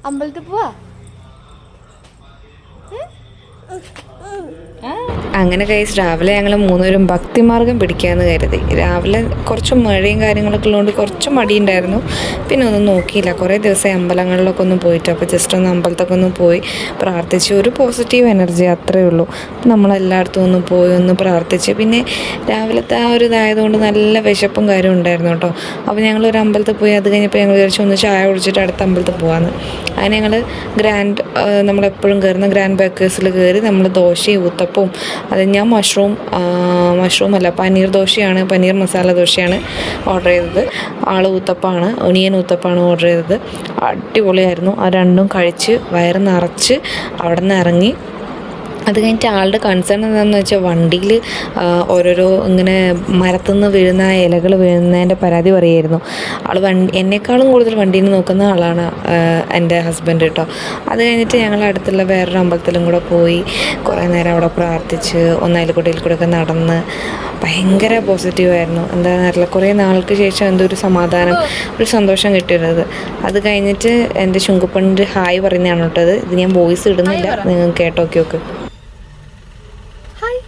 അമ്പലത്തിൽ പോവാ. അങ്ങനെ ഗൈസ് രാവിലെ ഞങ്ങൾ മൂന്നുപേരും ഭക്തിമാർഗം പിടിക്കാമെന്ന് കരുതി. രാവിലെ കുറച്ച് മഴയും കാര്യങ്ങളൊക്കെ ഉള്ളതുകൊണ്ട് കുറച്ച് മടിയുണ്ടായിരുന്നു. പിന്നെ ഒന്നും നോക്കിയില്ല. കുറേ ദിവസമായി അമ്പലങ്ങളിലൊക്കെ ഒന്ന് പോയിട്ട്, അപ്പോൾ ജസ്റ്റ് ഒന്ന് അമ്പലത്തൊക്കെ ഒന്ന് പോയി പ്രാർത്ഥിച്ച് ഒരു പോസിറ്റീവ് എനർജി അത്രയേ ഉള്ളൂ. നമ്മളെല്ലായിടത്തും ഒന്ന് പോയി ഒന്ന് പ്രാർത്ഥിച്ച്, പിന്നെ രാവിലത്തെ ആ ഒരു ഇതായതുകൊണ്ട് നല്ല വിശപ്പും കാര്യം ഉണ്ടായിരുന്നു കേട്ടോ. അപ്പോൾ ഞങ്ങളൊരു അമ്പലത്തിൽ പോയി. അത് കഴിഞ്ഞപ്പോൾ ഞങ്ങൾ വിചാരിച്ചു ഒന്ന് ചായ കുടിച്ചിട്ട് അടുത്ത അമ്പലത്തിൽ പോകാമെന്ന്. അങ്ങനെ ഞങ്ങൾ നമ്മളെപ്പോഴും കയറുന്ന ഗ്രാൻഡ് ബേക്കേഴ്സിൽ കയറി നമ്മൾ ദോശയും ഊത്തപ്പവും, അത് ഞാൻ മഷ്റൂമല്ല പനീർ ദോശയാണ്, പനീർ മസാല ദോശയാണ് ഓർഡർ ചെയ്തത്. ഊത്തപ്പമാണ്, ഒണിയൻ ഊത്തപ്പമാണ് ഓർഡർ ചെയ്തത്. അടിപൊളിയായിരുന്നു. ആ രണ്ടും കഴിച്ച് വയറ് നിറച്ച് അവിടെ നിന്ന് ഇറങ്ങി. അത് കഴിഞ്ഞിട്ട് ആളുടെ കൺസേൺ എന്താണെന്ന് വെച്ചാൽ വണ്ടിയിൽ ഓരോരോ ഇങ്ങനെ മരത്തുനിന്ന് വീഴുന്ന ഇലകൾ വീഴുന്നതിൻ്റെ പരാതി പറയുമായിരുന്നു. എന്നെക്കാളും കൂടുതൽ വണ്ടീനെ നോക്കുന്ന ആളാണ് എൻ്റെ ഹസ്ബൻഡ് കേട്ടോ. അത് കഴിഞ്ഞിട്ട് ഞങ്ങൾ അടുത്തുള്ള വേറൊരു അമ്പലത്തിലും കൂടെ പോയി കുറേ നേരം അവിടെ പ്രാർത്ഥിച്ച് ഒന്നതിൽക്കൂടെ ഒക്കെ നടന്ന് ഭയങ്കര പോസിറ്റീവായിരുന്നു. എന്താണെന്ന് അറിയില്ല, കുറേ നാൾക്ക് ശേഷം എന്തോ ഒരു സമാധാനം, ഒരു സന്തോഷം കിട്ടിയത്. അത് കഴിഞ്ഞിട്ട് എൻ്റെ ചുങ്കപ്പണ്ണിൻ്റെ ഹായ് പറയുന്നതാണ് കേട്ടത്. ഇത് ഞാൻ വോയിസ് ഇടുന്നില്ല, നിങ്ങൾ കേട്ടോക്കെ. ഹായ്.